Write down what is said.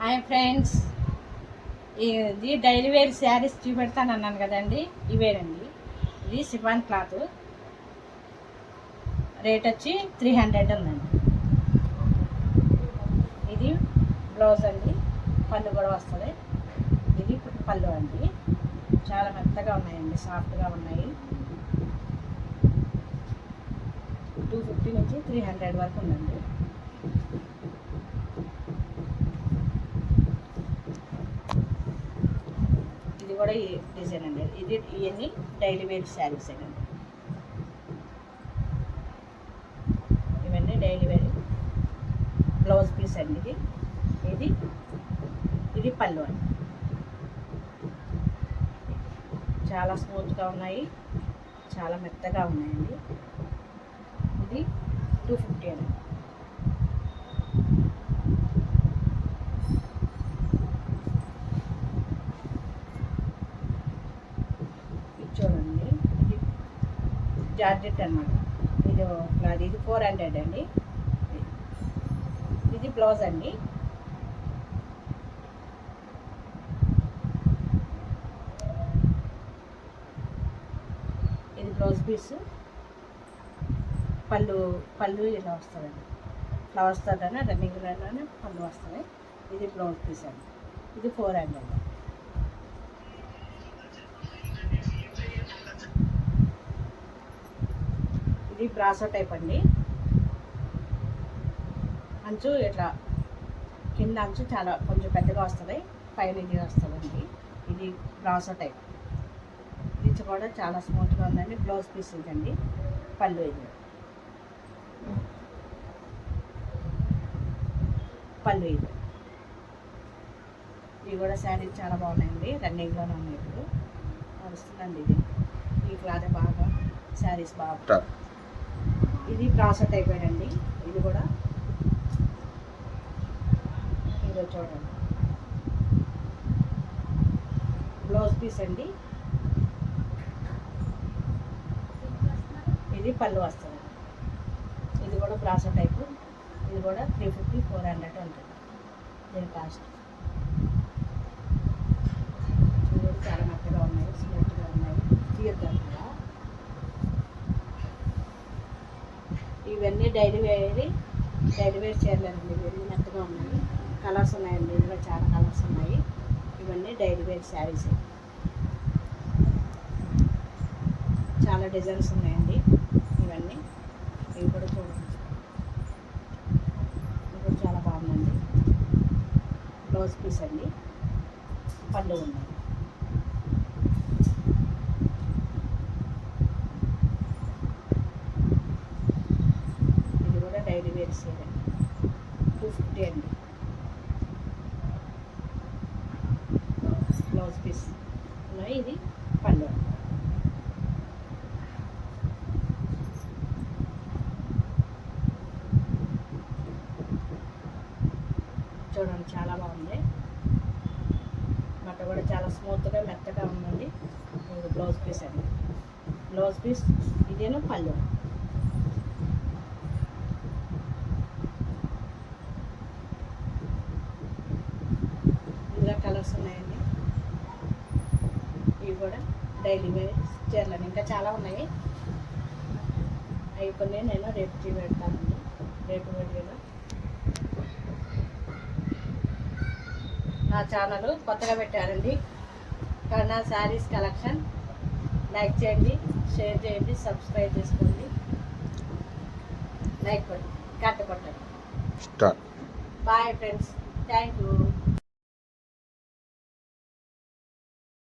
Hi friends, ఇది daily wear saris చూపెడతాను అన్నాను కదండి. ఇవేనండి. ఇది సిఫాన్ క్లాత్, రేట్ వచ్చి 300 ఉందండి. ఇది బ్లౌజ్ అండి, పళ్ళు కూడా వస్తుంది. ఇది పళ్ళు అండి, చాలా మెత్తగా ఉన్నాయండి, సాఫ్ట్గా ఉన్నాయి. 250 నుంచి 300 వరకు ఉందండి. ఇది కూడా ఈ డిజైన్ అండి. ఇవన్నీ డైలీ వేర్ శారీస్ అండి. ఇవన్నీ డైలీ వేర్ బ్లౌజ్ పీస్ అండి. ఇది పళ్ళు అండి. చాలా స్మూత్గా ఉన్నాయి, చాలా మెత్తగా ఉన్నాయండి. ఇది 250 అండి. చూడండి, ఇది జార్జెట్ అనమాట. ఇది 400 అండి. ఇది బ్లౌజ్ అండి. ఇది బ్లౌజ్ పీస్. పళ్ళు ఇలా వస్తుందండి, ఫ్లవర్స్ తోటనే రన్నింగ్లోనే పళ్ళు వస్తుంది. ఇది బ్లౌజ్ పీస్ అండి. ఇది 400. ఇది బ్రాసో టైప్ అండి. అంచు ఇట్లా కింద అంచు చాలా కొంచెం పెద్దగా వస్తుంది, పైన ఇది వస్తుందండి. ఇది బ్రాసో టైప్. ఇది కూడా చాలా స్మూత్గా ఉందండి. బ్లౌజ్ పీస్ ఇదండి. పళ్ళు ఇది ఇవి కూడా శారీస్ చాలా బాగున్నాయండి. రన్నింగ్లోనే ఉన్నాయి, ఇప్పుడు వస్తుందండి. ఈ క్లాత్ బాగా శారీస్ బాగా. ఇది బ్రాసో టైప్ అండి. ఇది కూడా ఇదో చూడండి, బ్లౌజ్ పీస్ అండి. ఇది పళ్ళు వస్తుంది. ఇది కూడా బ్రాసో టైపు. ఇది కూడా 350, 400 ఉంటుంది దీని కాస్ట్. ఇవి చాలా మెత్తగా ఉన్నాయి, స్మూత్గా ఉన్నాయి, తీయద్దాం కూడా. ఇవన్నీ డైలీ వేర్ చీరలేనండి. ఇవన్నీ మెత్తగా ఉన్నాయి. కలర్స్ ఉన్నాయండి, ఇందులో చాలా కలర్స్ ఉన్నాయి. ఇవన్నీ డైలీ వేర్ శారీస్. చాలా డిజైన్స్ ఉన్నాయండి. ఇవి కూడా చూడండి, ఇది కూడా చాలా బాగుందండి. బ్లౌజ్ పీస్ అండి. పళ్ళు ఉన్నాయి. ఇది కూడా డైలీ వేర్ చీర 250 అండి. బ్లౌజ్ పీస్ ఉన్నాయి. ఇది పళ్ళు. చూడండి, చాలా బాగుంది. బట్ట కూడా చాలా స్మూత్గా మెత్తగా ఉందండి. ఇది బ్లౌజ్ పీస్ అండి. బ్లౌజ్ పీస్ ఇదేనో పళ్ళు. ఇందులో కలర్స్ ఉన్నాయండి. ఇవి కూడా డైలీ వేర్ చీరలు ఇంకా చాలా ఉన్నాయి. అవి కొన్ని నేను రేపు పెడతానండి, రేపు వీడియోలో. నా ఛానల్ కొత్తగా పెట్టారండి, కరుణ శారీస్ కలెక్షన్. లైక్ చేయండి, షేర్ చేయండి, సబ్స్క్రైబ్ చేసుకోండి, లైక్ కొట్టండి, గంట కొట్టండి. Bye friends, thank you.